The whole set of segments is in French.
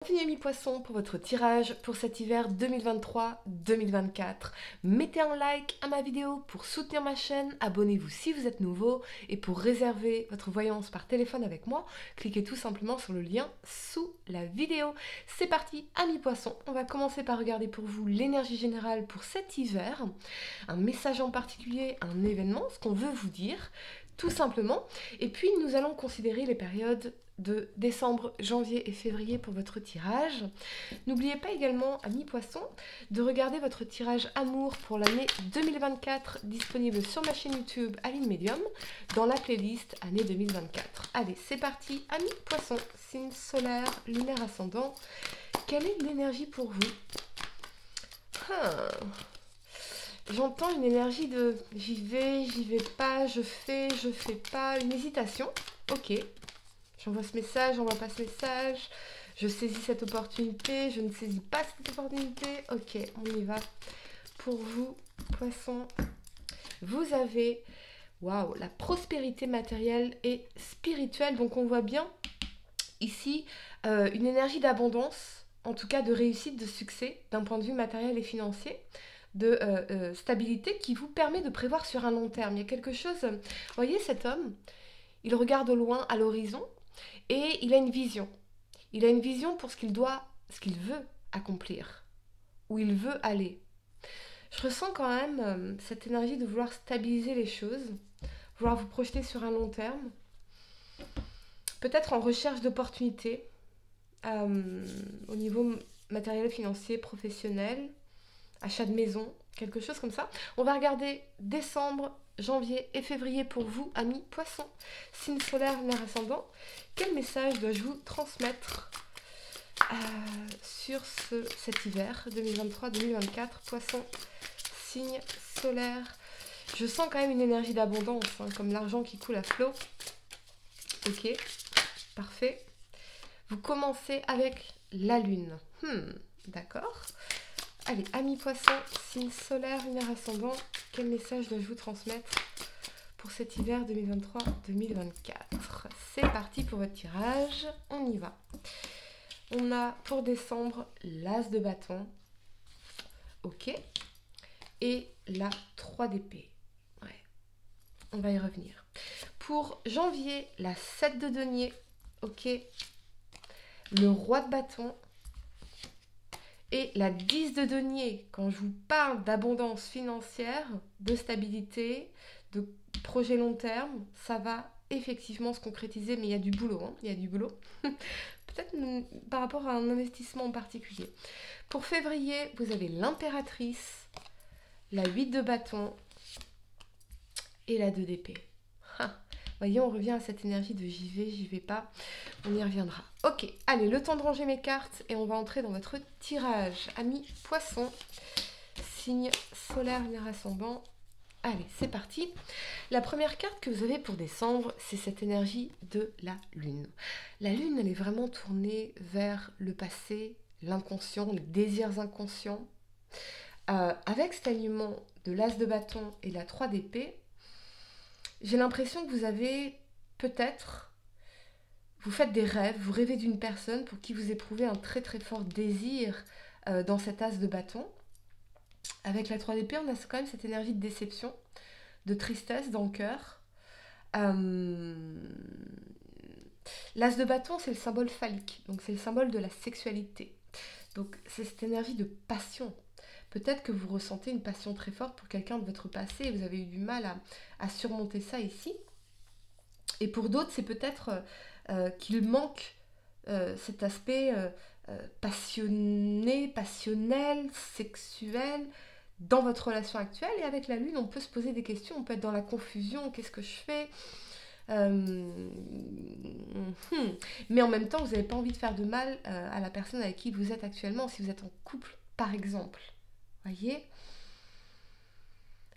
Bienvenue amis poissons pour votre tirage pour cet hiver 2023-2024. Mettez un like à ma vidéo pour soutenir ma chaîne, abonnez-vous si vous êtes nouveau et pour réserver votre voyance par téléphone avec moi, cliquez tout simplement sur le lien sous la vidéo. C'est parti amis poissons, on va commencer par regarder pour vous l'énergie générale pour cet hiver, un message en particulier, un événement, ce qu'on veut vous dire, tout simplement. Et puis nous allons considérer les périodes de décembre, janvier et février pour votre tirage. N'oubliez pas également, amis poissons, de regarder votre tirage amour pour l'année 2024 disponible sur ma chaîne YouTube Aline Medium dans la playlist année 2024. Allez, c'est parti, amis poissons, signe solaire, lunaire ascendant. Quelle est l'énergie pour vous? J'entends une énergie de j'y vais pas, je fais pas, une hésitation. Ok. J'envoie ce message, j'envoie pas ce message. Je saisis cette opportunité, je ne saisis pas cette opportunité. Ok, on y va. Pour vous, poissons, vous avez, waouh, la prospérité matérielle et spirituelle. Donc on voit bien ici une énergie d'abondance, en tout cas de réussite, de succès, d'un point de vue matériel et financier, de stabilité qui vous permet de prévoir sur un long terme. Il y a quelque chose, vous voyez cet homme, il regarde au loin, à l'horizon, et il a une vision. Il a une vision pour ce qu'il veut accomplir, où il veut aller. Je ressens quand même cette énergie de vouloir stabiliser les choses, vouloir vous projeter sur un long terme, peut-être en recherche d'opportunités au niveau matériel, financier, professionnel, achat de maison, quelque chose comme ça. On va regarder décembre, janvier et février pour vous, amis poissons. Signe solaire, lunaire ascendant. Quel message dois-je vous transmettre sur cet hiver 2023-2024? Poissons, signe solaire. Je sens quand même une énergie d'abondance, comme l'argent qui coule à flot. Ok, parfait. Vous commencez avec la lune. D'accord. Allez, amis poissons, signe solaire, lunaire ascendant, quel message dois-je vous transmettre pour cet hiver 2023-2024? C'est parti pour votre tirage, on y va. On a pour décembre l'as de bâton, ok, et la 3 d'épée. Ouais, on va y revenir. Pour janvier, la 7 de denier, ok, le roi de bâton, et la 10 de denier, quand je vous parle d'abondance financière, de stabilité, de projet long terme, ça va effectivement se concrétiser, mais il y a du boulot, il y a du boulot. Peut-être par rapport à un investissement en particulier. Pour février, vous avez l'impératrice, la 8 de bâton et la 2 d'épée. Voyez, on revient à cette énergie de j'y vais pas. On y reviendra. Ok, allez, le temps de ranger mes cartes et on va entrer dans votre tirage. Amis poissons, signe solaire, lunaire ascendant. Allez, c'est parti. La première carte que vous avez pour décembre, c'est cette énergie de la lune. La lune, elle est vraiment tournée vers le passé, l'inconscient, les désirs inconscients. Avec cet alignement de l'as de bâton et la 3 d'épée, j'ai l'impression que vous avez peut-être, vous faites des rêves, vous rêvez d'une personne pour qui vous éprouvez un très très fort désir dans cet as de bâton. Avec la 3 d'épée, on a quand même cette énergie de déception, de tristesse dans le cœur. L'as de bâton, c'est le symbole phallique, donc c'est le symbole de la sexualité. Donc c'est cette énergie de passion. Peut-être que vous ressentez une passion très forte pour quelqu'un de votre passé et vous avez eu du mal à surmonter ça ici. Et pour d'autres, c'est peut-être qu'il manque cet aspect passionné, passionnel, sexuel dans votre relation actuelle. Et avec la lune, on peut se poser des questions, on peut être dans la confusion, qu'est-ce que je fais? Mais en même temps, vous n'avez pas envie de faire de mal à la personne avec qui vous êtes actuellement, si vous êtes en couple, par exemple. Voyez,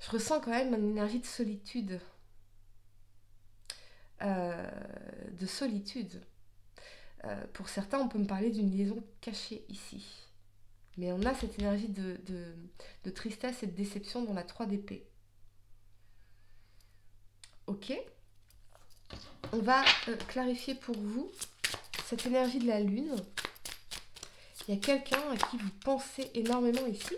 je ressens quand même une énergie de solitude. Pour certains, on peut me parler d'une liaison cachée ici. Mais on a cette énergie de tristesse et de déception dans la 3 d'épée. Ok. On va clarifier pour vous cette énergie de la lune. Il y a quelqu'un à qui vous pensez énormément ici.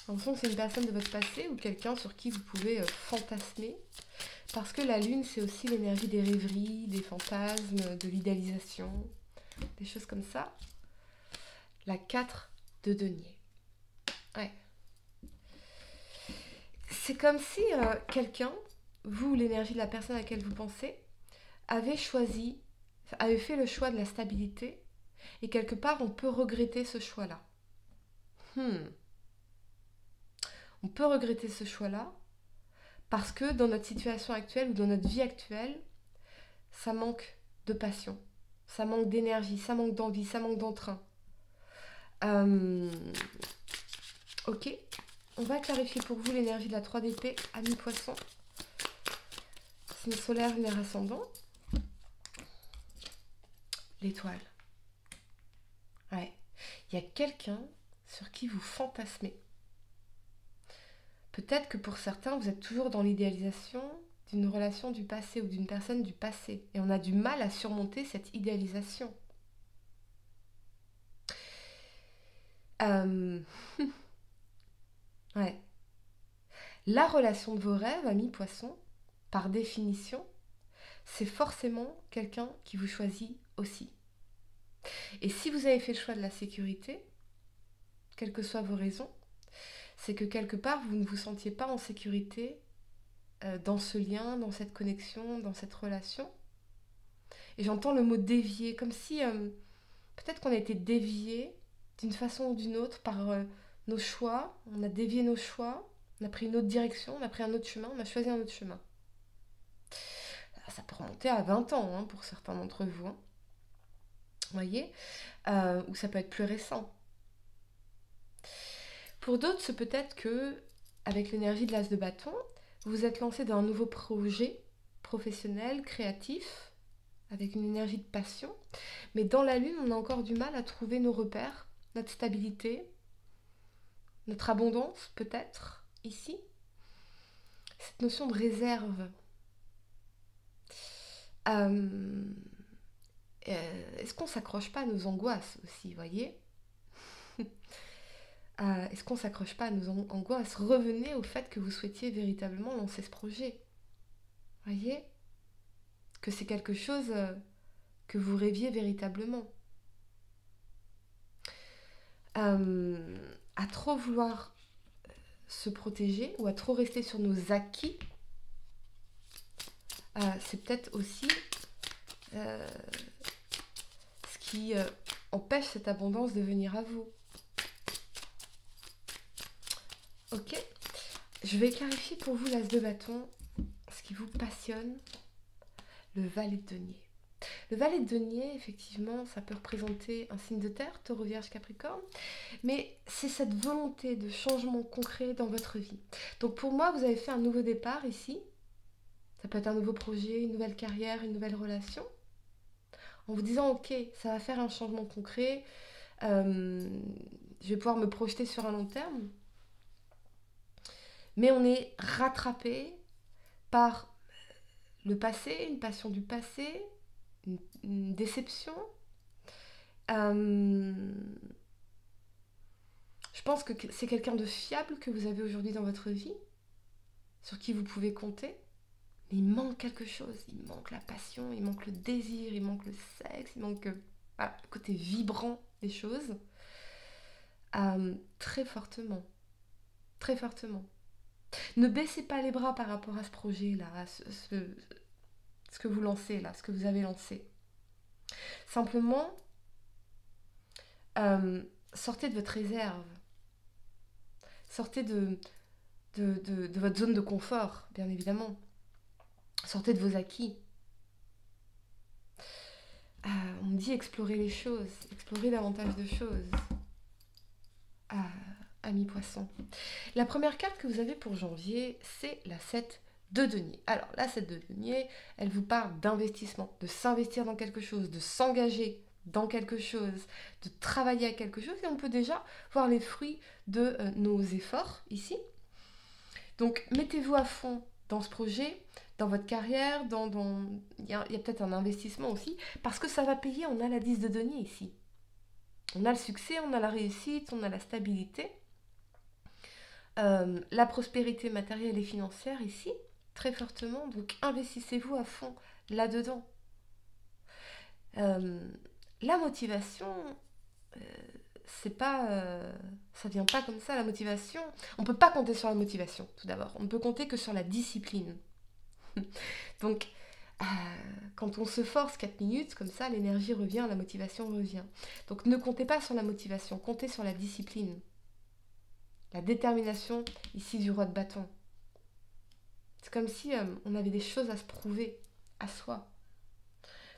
En fond, c'est une personne de votre passé ou quelqu'un sur qui vous pouvez fantasmer. Parce que la lune, c'est aussi l'énergie des rêveries, des fantasmes, de l'idéalisation, des choses comme ça. La 4 de denier. Ouais. C'est comme si quelqu'un, vous, l'énergie de la personne à laquelle vous pensez, avait fait le choix de la stabilité. Et quelque part, on peut regretter ce choix-là. On peut regretter ce choix-là parce que dans notre situation actuelle ou dans notre vie actuelle, ça manque de passion, ça manque d'énergie, ça manque d'envie, ça manque d'entrain. Ok, on va clarifier pour vous l'énergie de la 3 d'épée, ami poisson. Signe solaire, lunaire ascendant. L'étoile. Ouais, il y a quelqu'un sur qui vous fantasmez. Peut-être que pour certains, vous êtes toujours dans l'idéalisation d'une relation du passé ou d'une personne du passé. Et on a du mal à surmonter cette idéalisation. Ouais. La relation de vos rêves, ami poisson, par définition, c'est forcément quelqu'un qui vous choisit aussi. Et si vous avez fait le choix de la sécurité, quelles que soient vos raisons, c'est que quelque part, vous ne vous sentiez pas en sécurité dans ce lien, dans cette connexion, dans cette relation. Et j'entends le mot dévier, comme si peut-être qu'on a été dévié d'une façon ou d'une autre par nos choix. On a dévié nos choix, on a pris une autre direction, on a pris un autre chemin, on a choisi un autre chemin. Ça peut remonter à 20 ans hein, pour certains d'entre vous. Hein. Vous voyez ou ça peut être plus récent. Pour d'autres, c'est peut-être que, avec l'énergie de l'as de bâton, vous vous êtes lancé dans un nouveau projet professionnel, créatif, avec une énergie de passion. Mais dans la lune, on a encore du mal à trouver nos repères, notre stabilité, notre abondance peut-être, ici. Cette notion de réserve. Est-ce qu'on ne s'accroche pas à nos angoisses aussi, voyez est-ce qu'on ne s'accroche pas à nos angoisses? Revenez au fait que vous souhaitiez véritablement lancer ce projet. Voyez que c'est quelque chose que vous rêviez véritablement. À trop vouloir se protéger ou à trop rester sur nos acquis, c'est peut-être aussi ce qui empêche cette abondance de venir à vous. Ok, je vais clarifier pour vous l'as de bâton, ce qui vous passionne, le valet de denier. Le valet de denier, effectivement, ça peut représenter un signe de terre, taureau, vierge, capricorne, mais c'est cette volonté de changement concret dans votre vie. Donc pour moi, vous avez fait un nouveau départ ici, ça peut être un nouveau projet, une nouvelle carrière, une nouvelle relation, en vous disant, ok, ça va faire un changement concret, je vais pouvoir me projeter sur un long terme, mais on est rattrapé par le passé, une passion du passé, une déception. Je pense que c'est quelqu'un de fiable que vous avez aujourd'hui dans votre vie, sur qui vous pouvez compter, mais il manque quelque chose, il manque la passion, il manque le désir, il manque le sexe, il manque le côté vibrant des choses, très fortement, très fortement. Ne baissez pas les bras par rapport à ce projet-là, à ce que vous lancez là, ce que vous avez lancé. Simplement, sortez de votre réserve. Sortez de votre zone de confort, bien évidemment. Sortez de vos acquis. On me dit explorer les choses, explorer davantage de choses. Ami poisson. La première carte que vous avez pour janvier, c'est la 7 de denier. Alors, la 7 de denier, elle vous parle d'investissement, de s'investir dans quelque chose, de s'engager dans quelque chose, de travailler à quelque chose, et on peut déjà voir les fruits de nos efforts ici. Donc, mettez-vous à fond dans ce projet, dans votre carrière, il y a peut-être un investissement aussi, parce que ça va payer, on a la 10 de denier ici. On a le succès, on a la réussite, on a la stabilité, la prospérité matérielle et financière ici, très fortement. Donc investissez-vous à fond là-dedans. La motivation, c'est pas, ça vient pas comme ça, la motivation. On peut pas compter sur la motivation, tout d'abord. On ne peut compter que sur la discipline. Donc, quand on se force 4 minutes, comme ça, l'énergie revient, la motivation revient. Donc, ne comptez pas sur la motivation, comptez sur la discipline. La détermination, ici, du roi de bâton. C'est comme si on avait des choses à se prouver, à soi.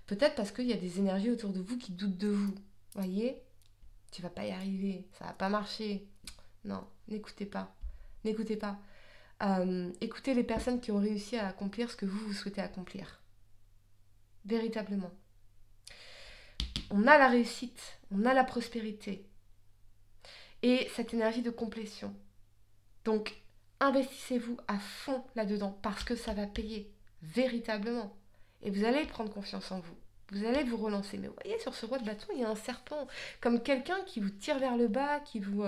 Peut-être parce qu'il y a des énergies autour de vous qui doutent de vous. Voyez ? Tu vas pas y arriver, ça va pas marcher. Non, n'écoutez pas. N'écoutez pas. Écoutez les personnes qui ont réussi à accomplir ce que vous souhaitez accomplir. Véritablement. On a la réussite, on a la prospérité. Et cette énergie de complétion. Donc, investissez-vous à fond là-dedans parce que ça va payer. Véritablement. Et vous allez prendre confiance en vous. Vous allez vous relancer. Mais vous voyez, sur ce roi de bâton, il y a un serpent. Comme quelqu'un qui vous tire vers le bas, qui vous...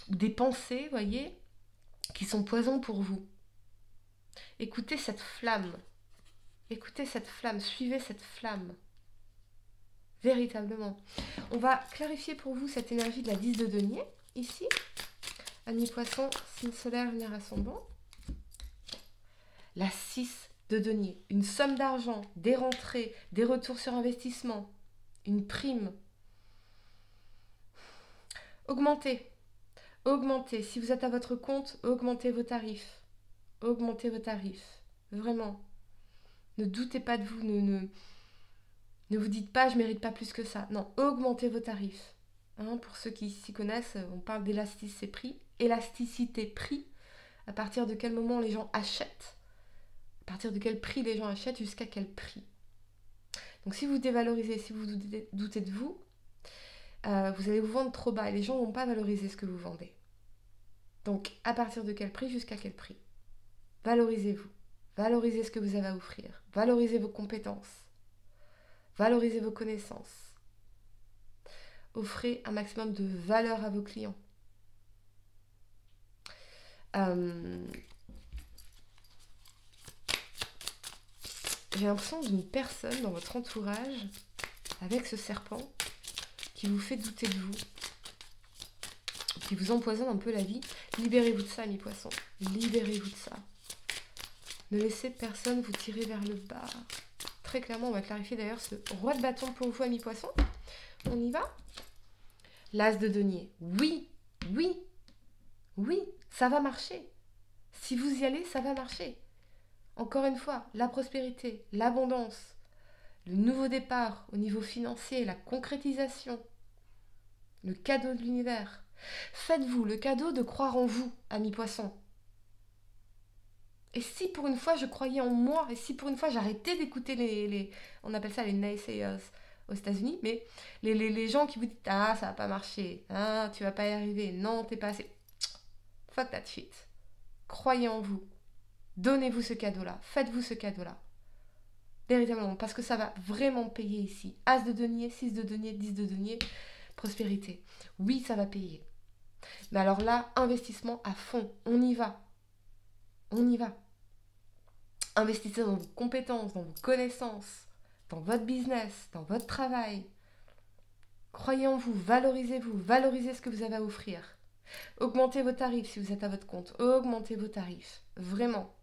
des pensées, voyez, qui sont poison pour vous. Écoutez cette flamme. Écoutez cette flamme. Suivez cette flamme. Véritablement. On va clarifier pour vous cette énergie de la 10 de denier, ici. Ami poisson, signe solaire, lunaire ascendant. La 6 de denier. Une somme d'argent, des rentrées, des retours sur investissement, une prime. Augmentez. Augmentez. Si vous êtes à votre compte, augmentez vos tarifs. Augmentez vos tarifs. Vraiment. Ne doutez pas de vous. Ne vous dites pas, je ne mérite pas plus que ça. Non, augmentez vos tarifs. Hein, pour ceux qui s'y connaissent, on parle d'élasticité prix. Élasticité prix. À partir de quel moment les gens achètent. À partir de quel prix les gens achètent, jusqu'à quel prix. Donc si vous dévalorisez, si vous doutez de vous, vous allez vous vendre trop bas et les gens ne vont pas valoriser ce que vous vendez. Donc à partir de quel prix, jusqu'à quel prix. Valorisez-vous. Valorisez ce que vous avez à offrir. Valorisez vos compétences. Valorisez vos connaissances. Offrez un maximum de valeur à vos clients. J'ai l'impression d'une personne dans votre entourage, avec ce serpent, qui vous fait douter de vous, qui vous empoisonne un peu la vie. Libérez-vous de ça, amis poissons. Libérez-vous de ça. Ne laissez personne vous tirer vers le bas. Très clairement, on va clarifier d'ailleurs ce roi de bâton pour vous, amis poissons. On y va ? L'as de denier. Oui, oui, oui, ça va marcher. Si vous y allez, ça va marcher. Encore une fois, la prospérité, l'abondance, le nouveau départ au niveau financier, la concrétisation, le cadeau de l'univers. Faites-vous le cadeau de croire en vous, amis poissons. Et si pour une fois je croyais en moi, et si pour une fois j'arrêtais d'écouter les on appelle ça les naysayers aux États-Unis, mais les gens qui vous disent ah ça va pas marcher, ah tu vas pas y arriver, non t'es pas assez. Fuck that shit. Croyez en vous. Donnez-vous ce cadeau-là. Faites-vous ce cadeau-là. Véritablement, parce que ça va vraiment payer ici. As de denier, 6 de denier, 10 de denier, prospérité. Oui, ça va payer. Mais alors là, investissement à fond. On y va. On y va. Investissez dans vos compétences, dans vos connaissances, dans votre business, dans votre travail. Croyez en vous, valorisez ce que vous avez à offrir. Augmentez vos tarifs si vous êtes à votre compte. Augmentez vos tarifs. Vraiment.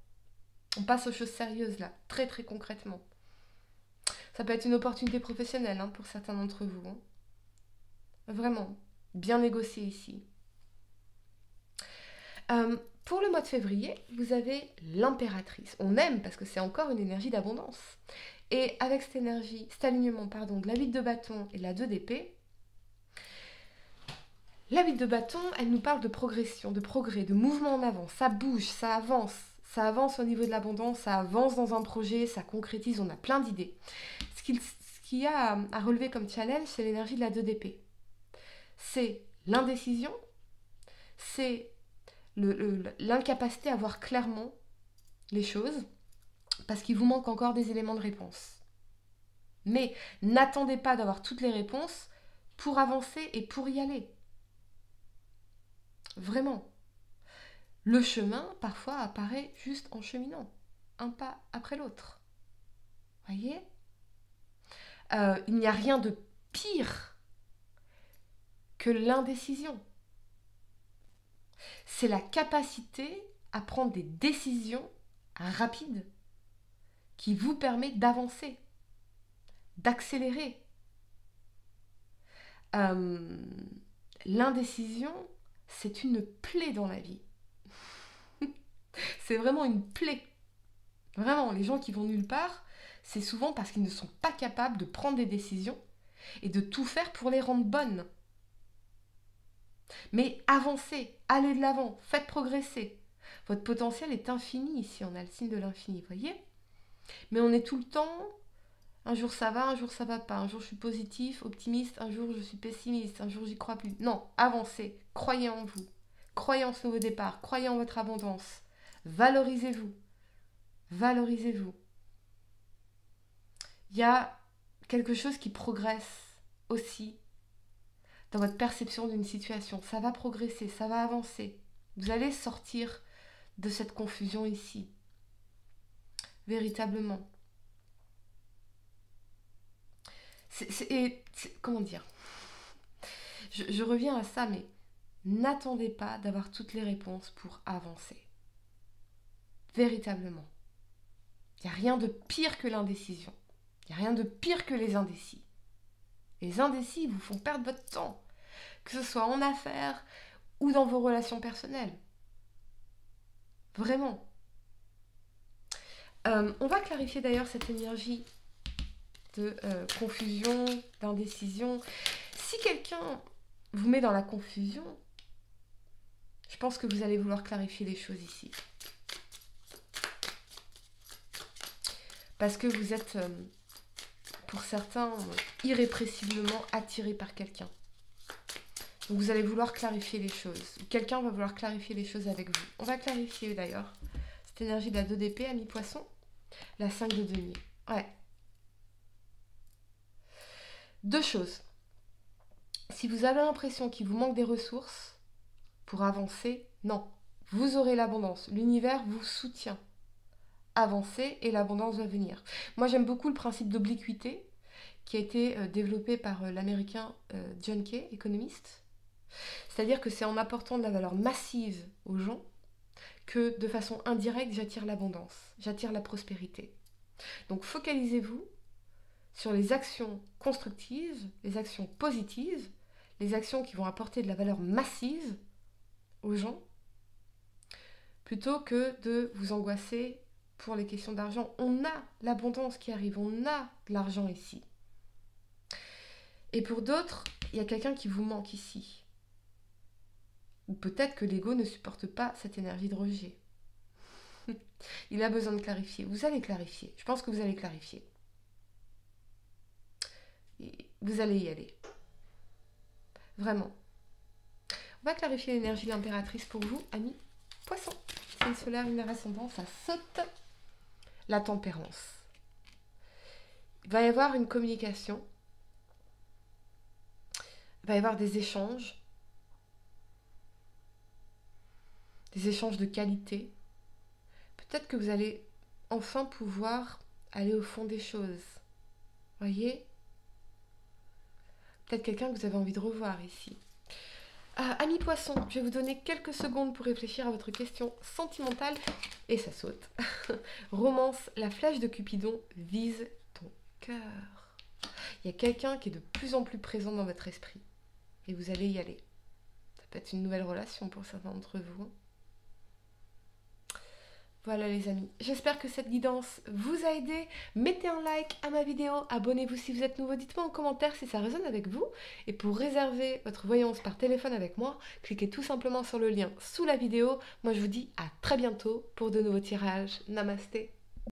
On passe aux choses sérieuses là, très très concrètement. Ça peut être une opportunité professionnelle hein, pour certains d'entre vous. Hein. Vraiment, bien négocié ici. Pour le mois de février, vous avez l'impératrice. On aime parce que c'est encore une énergie d'abondance. Et avec cette énergie, cet alignement de la 8 de bâton et de la 2 d'épée, la 8 de bâton, elle nous parle de progression, de progrès, de mouvement en avant. Ça bouge, ça avance. Ça avance au niveau de l'abondance, ça avance dans un projet, ça concrétise, on a plein d'idées. Ce qu'il y a à relever comme challenge, c'est l'énergie de la 2 d'épée. C'est l'indécision, c'est l'incapacité à voir clairement les choses, parce qu'il vous manque encore des éléments de réponse. Mais n'attendez pas d'avoir toutes les réponses pour avancer et pour y aller. Vraiment. Le chemin, parfois, apparaît juste en cheminant, un pas après l'autre. Voyez ? Il n'y a rien de pire que l'indécision. C'est la capacité à prendre des décisions rapides qui vous permet d'avancer, d'accélérer. L'indécision, c'est une plaie dans la vie. C'est vraiment une plaie. Vraiment, les gens qui vont nulle part, c'est souvent parce qu'ils ne sont pas capables de prendre des décisions et de tout faire pour les rendre bonnes. Mais avancez, allez de l'avant, faites progresser. Votre potentiel est infini ici, on a le signe de l'infini, voyez ? Mais on est tout le temps, un jour ça va pas, un jour je suis positif, optimiste, un jour je suis pessimiste, un jour j'y crois plus. Non, avancez, croyez en vous, croyez en ce nouveau départ, croyez en votre abondance, valorisez-vous, valorisez-vous. Il y a quelque chose qui progresse aussi dans votre perception d'une situation. Ça va progresser, ça va avancer. Vous allez sortir de cette confusion ici. Véritablement. Comment dire ? Je reviens à ça, mais n'attendez pas d'avoir toutes les réponses pour avancer. Véritablement. Il n'y a rien de pire que l'indécision. Il n'y a rien de pire que les indécis. Les indécis vous font perdre votre temps, que ce soit en affaires ou dans vos relations personnelles. Vraiment. On va clarifier d'ailleurs cette énergie de confusion, d'indécision. Si quelqu'un vous met dans la confusion, je pense que vous allez vouloir clarifier les choses ici. Parce que vous êtes, pour certains, irrépressiblement attirés par quelqu'un. Donc vous allez vouloir clarifier les choses. Quelqu'un va vouloir clarifier les choses avec vous. On va clarifier d'ailleurs cette énergie de la 2 d'épée, ami poisson, la 5 de denier. Ouais. 2 choses. Si vous avez l'impression qu'il vous manque des ressources pour avancer, non. Vous aurez l'abondance. L'univers vous soutient. Avancez et l'abondance va venir. Moi, j'aime beaucoup le principe d'obliquité qui a été développé par l'américain John Kay, économiste. C'est-à-dire que c'est en apportant de la valeur massive aux gens que de façon indirecte, j'attire l'abondance, j'attire la prospérité. Donc focalisez-vous sur les actions constructives, les actions positives, les actions qui vont apporter de la valeur massive aux gens, plutôt que de vous angoisser pour les questions d'argent. On a l'abondance qui arrive, on a de l'argent ici. Et pour d'autres, il y a quelqu'un qui vous manque ici. Ou peut-être que l'ego ne supporte pas cette énergie de rejet. Il a besoin de clarifier. Vous allez clarifier. Je pense que vous allez clarifier. Et vous allez y aller. Vraiment. On va clarifier l'énergie de l'impératrice pour vous, amis poissons. Signe solaire, lunaire ascendant, ça saute. La tempérance. Il va y avoir une communication. Il va y avoir des échanges. Des échanges de qualité. Peut-être que vous allez enfin pouvoir aller au fond des choses. Voyez ? Peut-être quelqu'un que vous avez envie de revoir ici. Amis poissons, je vais vous donner quelques secondes pour réfléchir à votre question sentimentale. Et ça saute. Romance, la flèche de Cupidon vise ton cœur. Il y a quelqu'un qui est de plus en plus présent dans votre esprit. Et vous allez y aller. Ça peut être une nouvelle relation pour certains d'entre vous. Voilà les amis, j'espère que cette guidance vous a aidé. Mettez un like à ma vidéo, abonnez-vous si vous êtes nouveau, dites-moi en commentaire si ça résonne avec vous. Et pour réserver votre voyance par téléphone avec moi, cliquez tout simplement sur le lien sous la vidéo. Moi je vous dis à très bientôt pour de nouveaux tirages. Namasté.